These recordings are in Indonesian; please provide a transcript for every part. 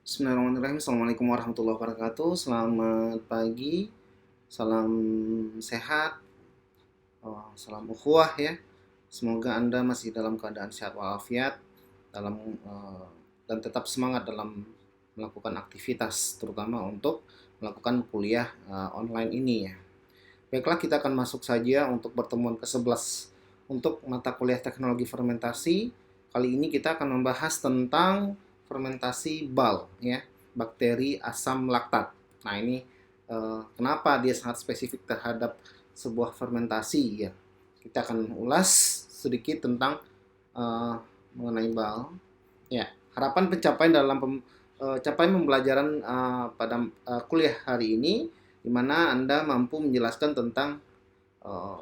Bismillahirrahmanirrahim. Assalamualaikum warahmatullahi wabarakatuh. Selamat pagi, salam sehat, salam ukhuwah ya. Semoga Anda masih dalam keadaan sehat walafiat dalam dan tetap semangat dalam melakukan aktivitas, terutama untuk melakukan kuliah online ini ya. Baiklah, kita akan masuk saja untuk pertemuan ke-11 untuk mata kuliah teknologi fermentasi. Kali ini kita akan membahas tentang fermentasi BAL ya, bakteri asam laktat. Nah, ini kenapa dia sangat spesifik terhadap sebuah fermentasi ya. Kita akan ulas sedikit tentang uh, mengenai BAL. Ya, harapan pencapaian dalam capaian pembelajaran pada kuliah hari ini di mana Anda mampu menjelaskan tentang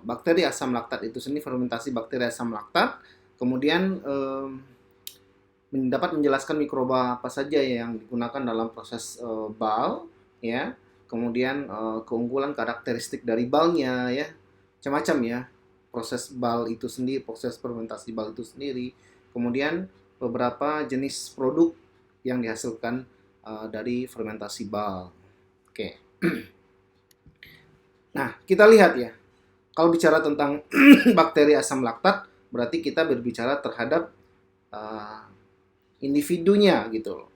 bakteri asam laktat itu sendiri, fermentasi bakteri asam laktat, kemudian dapat menjelaskan mikroba apa saja yang digunakan dalam proses BAL, ya, kemudian keunggulan karakteristik dari BAL-nya, ya, macam-macam ya, proses BAL itu sendiri, proses fermentasi BAL itu sendiri, kemudian beberapa jenis produk yang dihasilkan dari fermentasi BAL. Oke. Nah, kita lihat ya, kalau bicara tentang bakteri asam laktat, berarti kita berbicara terhadap uh, individunya gitu loh.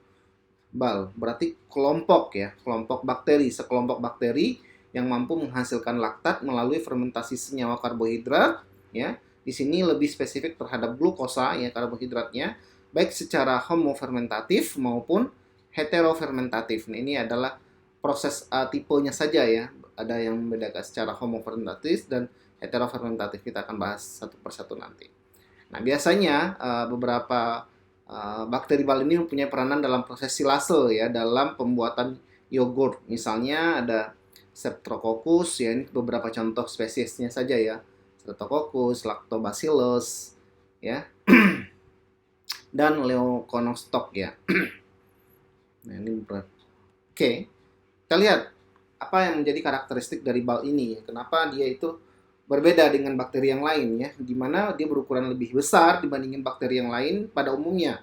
BAL berarti kelompok ya, kelompok bakteri, sekelompok bakteri yang mampu menghasilkan laktat melalui fermentasi senyawa karbohidrat ya. Di sini lebih spesifik terhadap glukosa ya, karbohidratnya, baik secara homofermentatif maupun heterofermentatif. Nah, ini adalah proses tipenya saja ya. Ada yang membedakan secara homofermentatif dan heterofermentatif. Kita akan bahas satu persatu nanti. Nah, biasanya beberapa bakteri BAL ini mempunyai peranan dalam proses silase ya, dalam pembuatan yogurt. Misalnya ada Streptococcus ya, ini beberapa contoh spesiesnya saja ya. Streptococcus, Lactobacillus ya, dan Leuconostoc ya. Nah, ini berat. Oke, kita lihat apa yang menjadi karakteristik dari BAL ini. Kenapa dia itu berbeda dengan bakteri yang lain ya, di mana dia berukuran lebih besar dibandingin bakteri yang lain pada umumnya.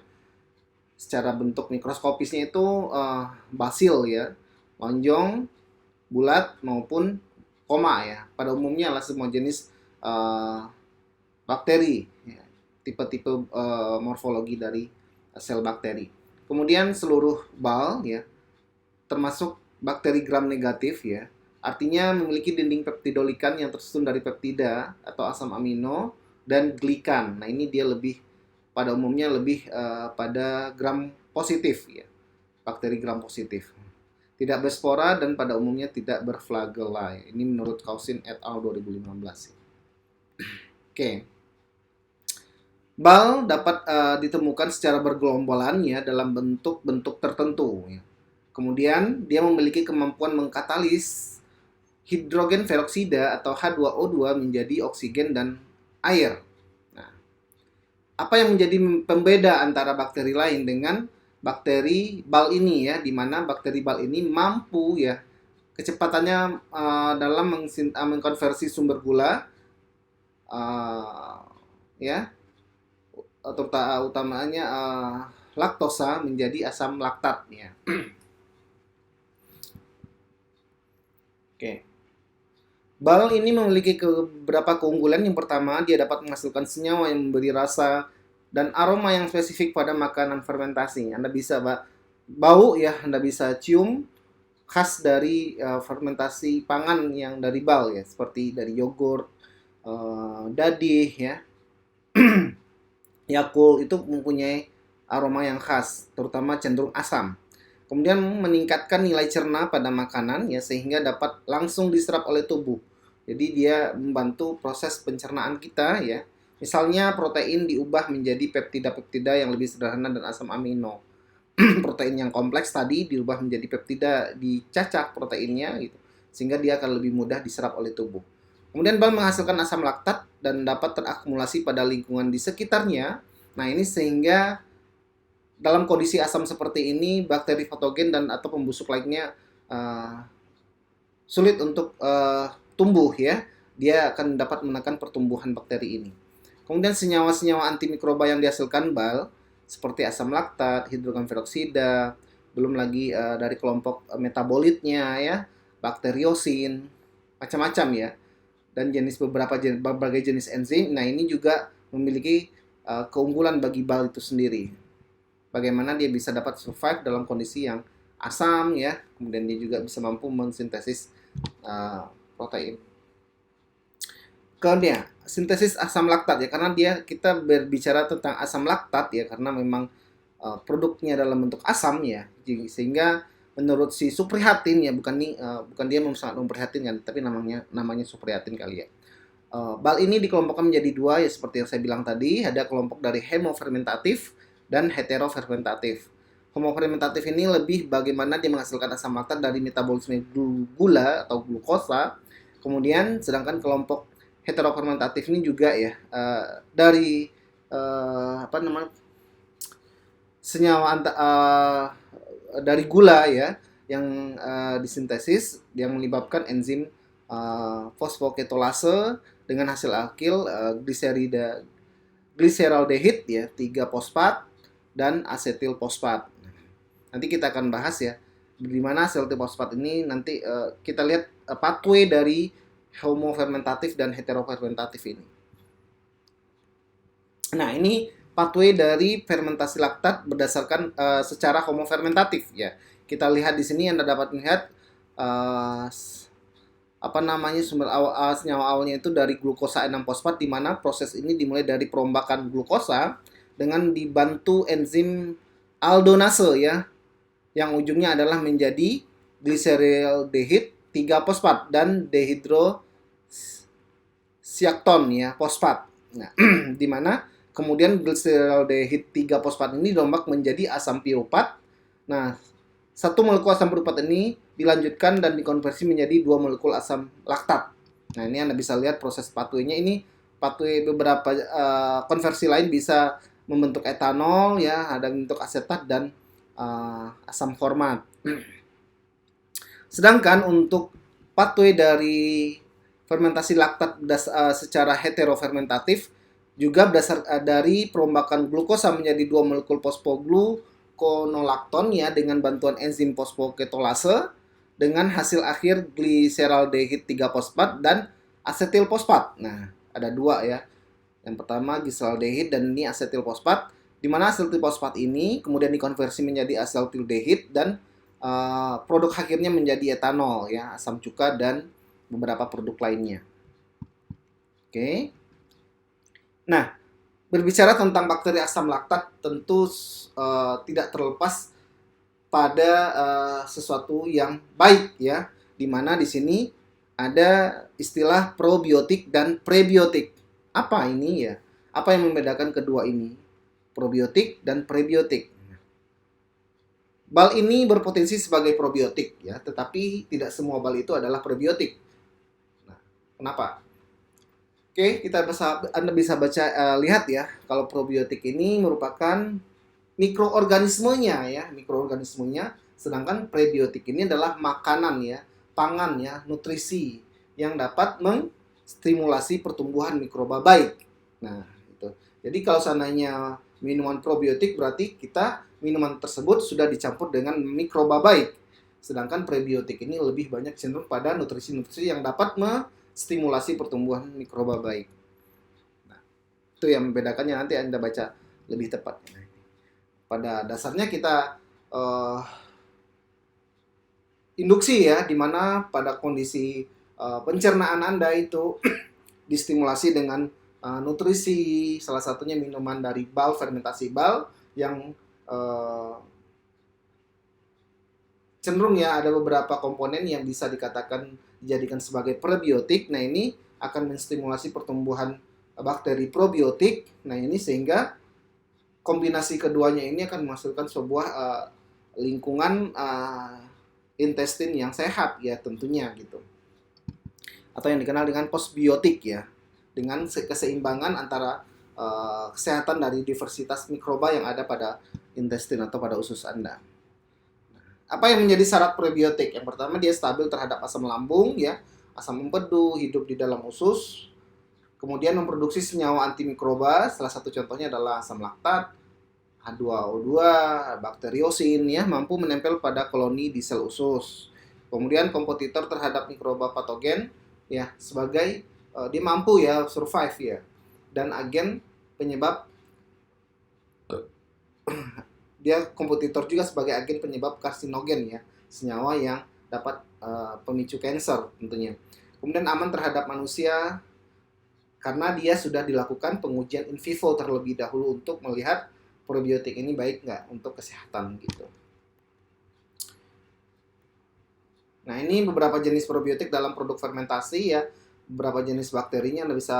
Secara bentuk mikroskopisnya itu basil ya, lonjong, bulat maupun koma ya. Pada umumnya adalah semua jenis bakteri, ya, tipe-tipe morfologi dari sel bakteri. Kemudian seluruh BAL ya, termasuk bakteri gram negatif ya, artinya memiliki dinding peptidolikan yang tersusun dari peptida atau asam amino dan glikan. Nah, ini dia lebih pada umumnya lebih pada gram positif ya, bakteri gram positif. Tidak berspora dan pada umumnya tidak berflagella. Ini menurut Cousin et al 2015. Oke. BAL dapat ditemukan secara bergelombolan ya dalam bentuk-bentuk tertentu ya. Kemudian dia memiliki kemampuan mengkatalis hidrogen peroksida atau H2O2 menjadi oksigen dan air. Nah, apa yang menjadi pembeda antara bakteri lain dengan bakteri BAL ini ya, di mana bakteri BAL ini mampu ya kecepatannya dalam mengkonversi sumber gula ya, utamanya laktosa menjadi asam laktat ya. Oke. BAL ini memiliki beberapa keunggulan. Yang pertama, dia dapat menghasilkan senyawa yang memberi rasa dan aroma yang spesifik pada makanan fermentasi. Anda bisa bau ya, Anda bisa cium khas dari fermentasi pangan yang dari BAL ya, seperti dari yogurt, dadih ya, Yakult itu mempunyai aroma yang khas, terutama cenderung asam. Kemudian meningkatkan nilai cerna pada makanan ya, sehingga dapat langsung diserap oleh tubuh. Jadi dia membantu proses pencernaan kita ya. Misalnya protein diubah menjadi peptida-peptida yang lebih sederhana dan asam amino. Protein yang kompleks tadi diubah menjadi peptida, dicacah proteinnya gitu, sehingga dia akan lebih mudah diserap oleh tubuh. Kemudian BAL menghasilkan asam laktat dan dapat terakumulasi pada lingkungan di sekitarnya. Nah, ini sehingga dalam kondisi asam seperti ini, bakteri patogen dan atau pembusuk lainnya sulit untuk tumbuh ya. Dia akan dapat menekan pertumbuhan bakteri ini. Kemudian senyawa-senyawa antimikroba yang dihasilkan BAL seperti asam laktat, hidrogen peroksida, belum lagi dari kelompok metabolitnya ya, bakteriosin, macam-macam ya, dan berbagai jenis enzim. Nah, ini juga memiliki keunggulan bagi bal itu sendiri. Bagaimana dia bisa dapat survive dalam kondisi yang asam ya, kemudian dia juga bisa mampu mensintesis protein. Kemudian sintesis asam laktat ya, karena kita berbicara tentang asam laktat ya, karena memang produknya dalam bentuk asam ya, sehingga menurut si suprihatin ya, bukan dia sangat memprihatinkan, tapi namanya suprihatin kali ya. Bal ini dikelompokkan menjadi dua ya, seperti yang saya bilang tadi, ada kelompok dari hemofermentatif dan heterofermentatif. Homofermentatif ini lebih bagaimana dia menghasilkan asam laktat dari metabolisme gula atau glukosa. Kemudian sedangkan kelompok heterofermentatif ini juga ya dari senyawa dari gula ya yang disintesis yang menyebabkan enzim fosfoketolase dengan hasil akil gliseraldehid ya, 3-fosfat dan asetil fosfat. Nanti kita akan bahas ya di mana asetil fosfat ini nanti kita lihat pathway dari homofermentatif dan heterofermentatif ini. Nah, ini pathway dari fermentasi laktat berdasarkan secara homofermentatif ya. Kita lihat di sini Anda dapat melihat sumber senyawa awalnya itu dari glukosa 6-fosfat, di mana proses ini dimulai dari perombakan glukosa dengan dibantu enzim aldonase ya, yang ujungnya adalah menjadi gliseraldehid 3-fosfat dan dehidrosiakton ya, fosfat. Nah, di mana kemudian gliseraldehid 3-fosfat ini dirombak menjadi asam piruvat. Nah, satu molekul asam piruvat ini dilanjutkan dan dikonversi menjadi 2 molekul asam laktat. Nah, ini Anda bisa lihat proses pathway-nya. Ini pathway beberapa konversi lain bisa membentuk etanol ya, ada bentuk asetat dan asam format. Sedangkan untuk pathway dari fermentasi laktat secara heterofermentatif juga berdasar dari perombakan glukosa menjadi 2 molekul fosfogluconolacton ya, dengan bantuan enzim fosfoketolase dengan hasil akhir gliseraldehid 3-fosfat dan asetil fosfat. Nah, ada dua ya. Yang pertama gliseraldehid dan ini asetil fosfat, di mana asetil fosfat ini kemudian dikonversi menjadi asetildehid dan produk akhirnya menjadi etanol ya, asam cuka dan beberapa produk lainnya. Oke. Nah, berbicara tentang bakteri asam laktat tentu tidak terlepas pada sesuatu yang baik ya, di mana di sini ada istilah probiotik dan prebiotik. Apa ini ya? Apa yang membedakan kedua ini? Probiotik dan prebiotik. Bal ini berpotensi sebagai probiotik ya, tetapi tidak semua bal itu adalah prebiotik. Nah, kenapa? Oke, Anda bisa lihat ya, kalau probiotik ini merupakan mikroorganismenya ya, sedangkan prebiotik ini adalah makanan ya, pangan ya, nutrisi yang dapat menstimulasi pertumbuhan mikroba baik. Nah, itu. Jadi kalau seandainya minuman probiotik berarti minuman tersebut sudah dicampur dengan mikroba baik. Sedangkan prebiotik ini lebih banyak cenderung pada nutrisi-nutrisi yang dapat stimulasi pertumbuhan mikroba baik. Nah, itu yang membedakannya, nanti Anda baca lebih tepat. Pada dasarnya kita induksi ya, di mana pada kondisi pencernaan Anda itu distimulasi dengan nutrisi, salah satunya minuman dari bal, fermentasi bal yang cenderung ya ada beberapa komponen yang bisa dijadikan sebagai prebiotik. Nah, ini akan menstimulasi pertumbuhan bakteri probiotik. Nah, ini sehingga kombinasi keduanya ini akan menghasilkan sebuah lingkungan intestin yang sehat ya tentunya gitu. Atau yang dikenal dengan postbiotik ya, dengan keseimbangan antara kesehatan dari diversitas mikroba yang ada pada intestin atau pada usus Anda. Apa yang menjadi syarat prebiotik? Yang pertama, dia stabil terhadap asam lambung ya, asam empedu, hidup di dalam usus. Kemudian memproduksi senyawa antimikroba, salah satu contohnya adalah asam laktat, H2O2, bakteriosin ya, mampu menempel pada koloni di sel usus. Kemudian kompetitor terhadap mikroba patogen ya sebagai dia mampu ya survive ya. Dan agen penyebab dia kompetitor juga sebagai agen penyebab karsinogen ya, senyawa yang dapat pemicu kanker tentunya. Kemudian aman terhadap manusia karena dia sudah dilakukan pengujian in vivo terlebih dahulu untuk melihat probiotik ini baik nggak untuk kesehatan gitu. Nah, ini beberapa jenis probiotik dalam produk fermentasi ya. Beberapa jenis bakterinya Anda bisa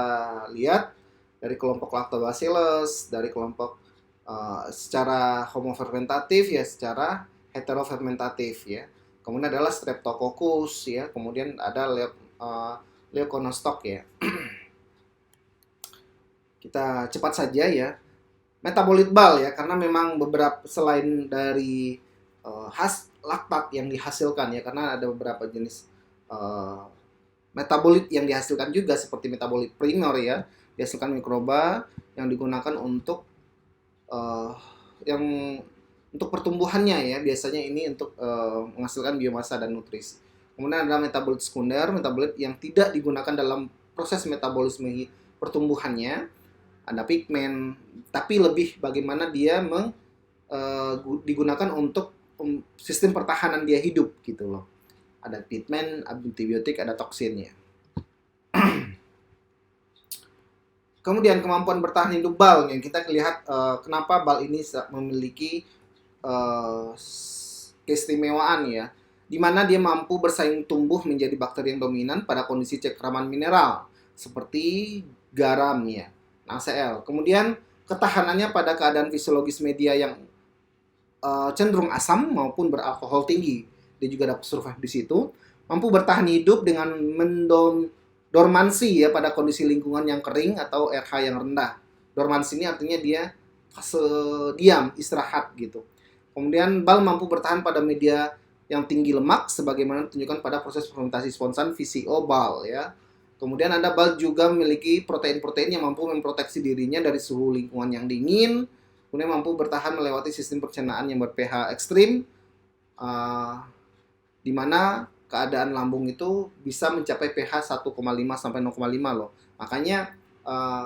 lihat dari kelompok Lactobacillus, dari kelompok secara homofermentatif ya, secara heterofermentatif ya. Kemudian adalah Streptococcus ya, kemudian ada Leuconostoc ya. Kita cepat saja ya. Metabolit bal ya, karena memang beberapa selain dari laktat yang dihasilkan ya, karena ada beberapa jenis metabolit yang dihasilkan juga seperti metabolit primer ya, dihasilkan mikroba yang digunakan untuk yang untuk pertumbuhannya ya, biasanya ini untuk menghasilkan biomasa dan nutrisi. Kemudian ada metabolit sekunder, metabolit yang tidak digunakan dalam proses metabolisme pertumbuhannya. Ada pigmen, tapi lebih bagaimana dia digunakan untuk sistem pertahanan dia hidup gitu loh. Ada pigmen, antibiotik, ada toksinnya. Kemudian kemampuan bertahan hidup bal yang kita lihat kenapa bal ini memiliki keistimewaan ya, di mana dia mampu bersaing tumbuh menjadi bakteri yang dominan pada kondisi cengkraman mineral seperti garam ya, NaCl. Kemudian ketahanannya pada keadaan fisiologis media yang cenderung asam maupun beralkohol tinggi. Dia juga dapat survive di situ. Mampu bertahan hidup dengan dormansi ya pada kondisi lingkungan yang kering atau RH yang rendah. Dormansi ini artinya dia fase diam, istirahat gitu. Kemudian bal mampu bertahan pada media yang tinggi lemak sebagaimana ditunjukkan pada proses fermentasi spontan VCO bal ya. Kemudian ada bal juga memiliki protein-protein yang mampu memproteksi dirinya dari suhu lingkungan yang dingin. Kemudian mampu bertahan melewati sistem pencernaan yang ber-pH ekstrim, di mana keadaan lambung itu bisa mencapai pH 1,5 sampai 0,5 loh. Makanya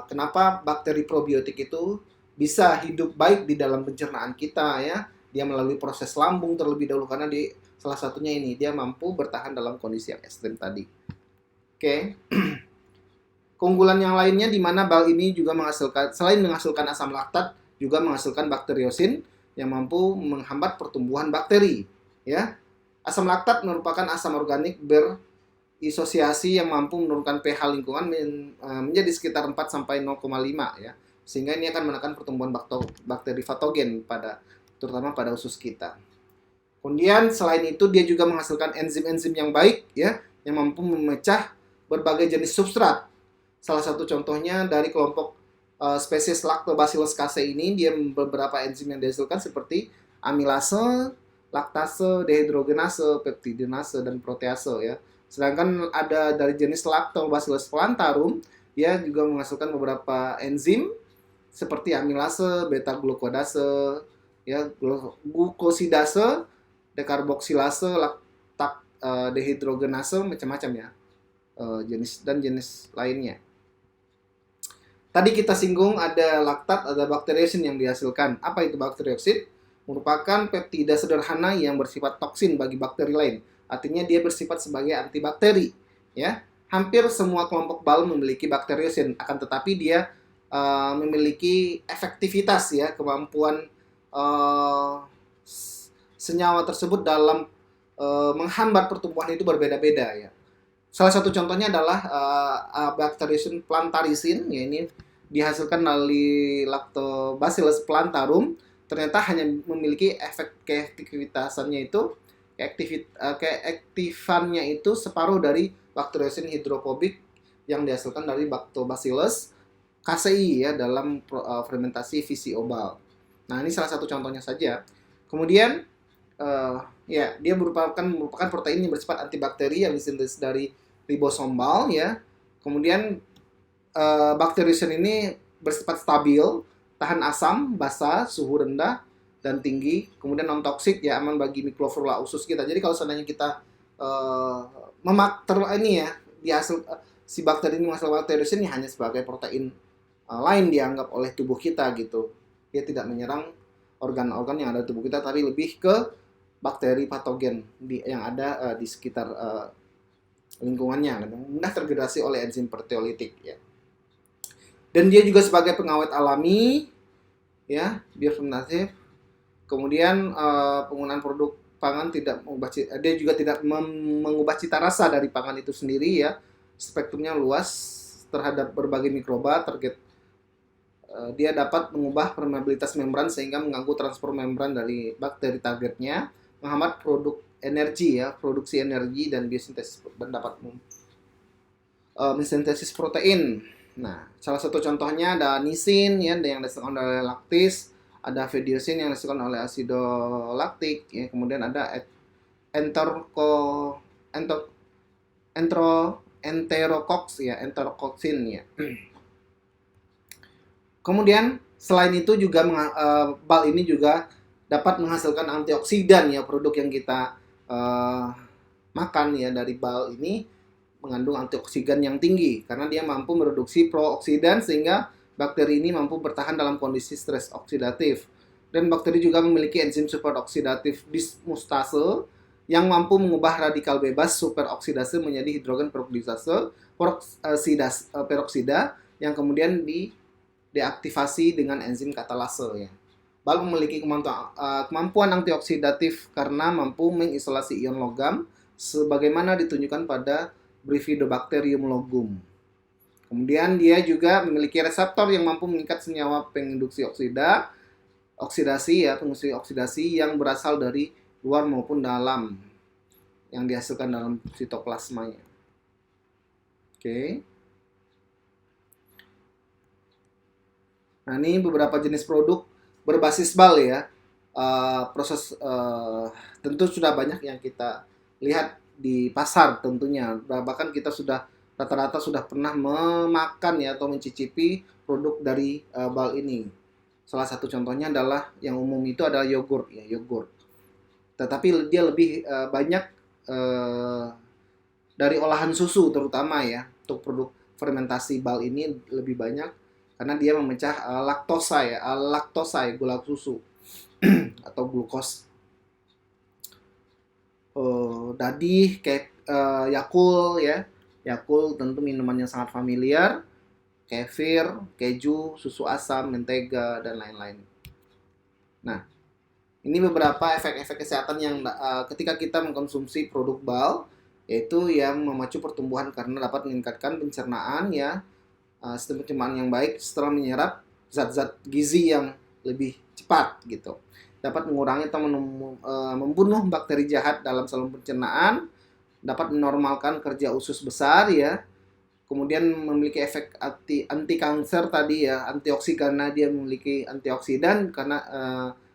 kenapa bakteri probiotik itu bisa hidup baik di dalam pencernaan kita ya. Dia melalui proses lambung terlebih dahulu karena di salah satunya ini dia mampu bertahan dalam kondisi yang ekstrim tadi. Oke. Keunggulan yang lainnya di mana bal ini juga menghasilkan, selain menghasilkan asam laktat, juga menghasilkan bakteriosin yang mampu menghambat pertumbuhan bakteri. Ya, asam laktat merupakan asam organik berisosiasi yang mampu menurunkan pH lingkungan menjadi sekitar 4 sampai 0,5 ya. Sehingga ini akan menekan pertumbuhan bakteri patogen terutama pada usus kita. Kemudian selain itu dia juga menghasilkan enzim-enzim yang baik ya, yang mampu memecah berbagai jenis substrat. Salah satu contohnya dari kelompok spesies Lactobacillus casei ini, dia beberapa enzim yang dihasilkan seperti amilase, laktase, dehidrogenase, peptidinase, dan protease ya. Sedangkan ada dari jenis Lactobacillus plantarum, dia juga menghasilkan beberapa enzim seperti amilase, beta-glukodase, ya, glukosidase, dekarboksilase, dehidrogenase, macam-macam ya. Jenis dan jenis lainnya. Tadi kita singgung ada laktat, ada bakteriosin yang dihasilkan. Apa itu bakteriosin? Merupakan peptida sederhana yang bersifat toksin bagi bakteri lain. Artinya dia bersifat sebagai antibakteri. Ya, hampir semua kelompok bal memiliki bakteriosin, akan tetapi dia memiliki efektivitas ya, kemampuan senyawa tersebut dalam menghambat pertumbuhan itu berbeda-beda ya. Salah satu contohnya adalah Bacteriocin plantarisin, ya ini dihasilkan dari Lactobacillus plantarum. Ternyata hanya memiliki efek keaktifannya itu separuh dari Bacteriocin hydrophobic yang dihasilkan dari Lactobacillus casei ya dalam fermentasi VCO bal. Nah, ini salah satu contohnya saja. Kemudian ya, dia merupakan protein yang bersifat antibakteri yang disintesis dari ribosom bal ya. Kemudian bakteriosin ini bersifat stabil tahan asam, basa, suhu rendah dan tinggi, kemudian non toksik ya, aman bagi mikroflora usus kita. Jadi kalau seandainya kita uh, ini ya, dihasil si bakteri ini masuk bakteriosis ini hanya sebagai protein lain dianggap oleh tubuh kita gitu. Dia tidak menyerang organ-organ yang ada di tubuh kita, tapi lebih ke bakteri patogen yang ada di sekitar lingkungannya, mudah terdegrasi oleh enzim proteolitik ya. Dan dia juga sebagai pengawet alami ya, biofermentatif. Kemudian penggunaan produk pangan tidak mengubah dia juga tidak mengubah cita rasa dari pangan itu sendiri ya. Spektrumnya luas terhadap berbagai mikroba. Dia dapat mengubah permeabilitas membran sehingga mengganggu transport membran dari bakteri targetnya, menghambat produk energi ya, produksi energi dan biosintesis, dan dapat mensintesis protein. Nah, salah satu contohnya ada nisin ya, yang dihasilkan oleh laktis, ada videosin yang dihasilkan oleh asidolaktik ya, kemudian ada enterococcus ya, enterococin ya. Kemudian selain itu juga bal ini juga dapat menghasilkan antioksidan ya, produk yang kita makan ya dari bal ini mengandung antioksidan yang tinggi karena dia mampu mereduksi prooksidan sehingga bakteri ini mampu bertahan dalam kondisi stres oksidatif. Dan bakteri juga memiliki enzim superoksidatif dismutase yang mampu mengubah radikal bebas superoksidase menjadi hidrogen peroksida yang kemudian deaktivasi dengan enzim katalase ya. Bal memiliki kemampuan antioksidatif karena mampu mengisolasi ion logam sebagaimana ditunjukkan pada Bifidobacterium logum. Kemudian dia juga memiliki reseptor yang mampu mengikat senyawa penginduksi oksidasi ya, pengusir oksidasi yang berasal dari luar maupun dalam yang dihasilkan dalam sitoplasmanya. Oke. Nah, ini beberapa jenis produk berbasis bal ya. Tentu sudah banyak yang kita lihat di pasar tentunya. Bahkan kita sudah rata-rata sudah pernah memakan ya atau mencicipi produk dari bal ini. Salah satu contohnya adalah yang umum itu adalah yogurt ya, yogurt. Tetapi dia lebih banyak dari olahan susu terutama ya. Untuk produk fermentasi bal ini lebih banyak karena dia memecah laktosa ya, gula susu atau glukos. Dadih, kayak Yakult ya. Yakult tentu minuman yang sangat familiar. Kefir, keju, susu asam, mentega, dan lain-lain. Nah, ini beberapa efek-efek kesehatan yang ketika kita mengkonsumsi produk bal, yaitu yang memacu pertumbuhan karena dapat meningkatkan pencernaan ya, sistem pencernaan yang baik setelah menyerap zat-zat gizi yang lebih cepat gitu. Dapat mengurangi atau membunuh bakteri jahat dalam saluran pencernaan, dapat menormalkan kerja usus besar ya. Kemudian memiliki efek anti kanker tadi ya, antioksidan karena dia memiliki antioksidan karena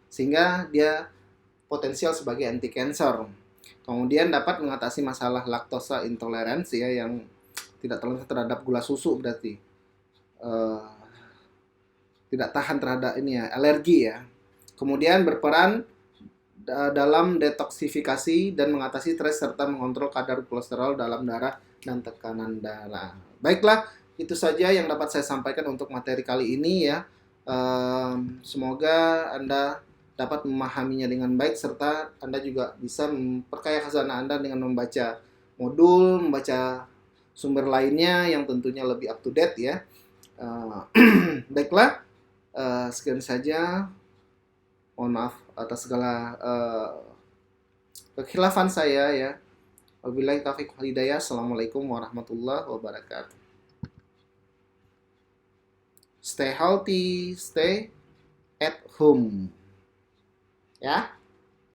sehingga dia potensial sebagai anti cancer. Kemudian dapat mengatasi masalah laktosa intoleransi ya, yang tidak toleransi terhadap gula susu, berarti tidak tahan terhadap ini ya, alergi ya. Kemudian berperan dalam detoksifikasi dan mengatasi stres serta mengontrol kadar kolesterol dalam darah dan tekanan darah. Baiklah, itu saja yang dapat saya sampaikan untuk materi kali ini ya. Semoga Anda dapat memahaminya dengan baik serta Anda juga bisa memperkaya khazanah Anda dengan membaca modul, membaca sumber lainnya yang tentunya lebih up to date ya. Baiklah, sekian saja. Mohon maaf atas segala kekhilafan saya ya. Wabillahi taufiq wal hidayah. Assalamualaikum warahmatullahi wabarakatuh. Stay healthy, stay at home. Ya.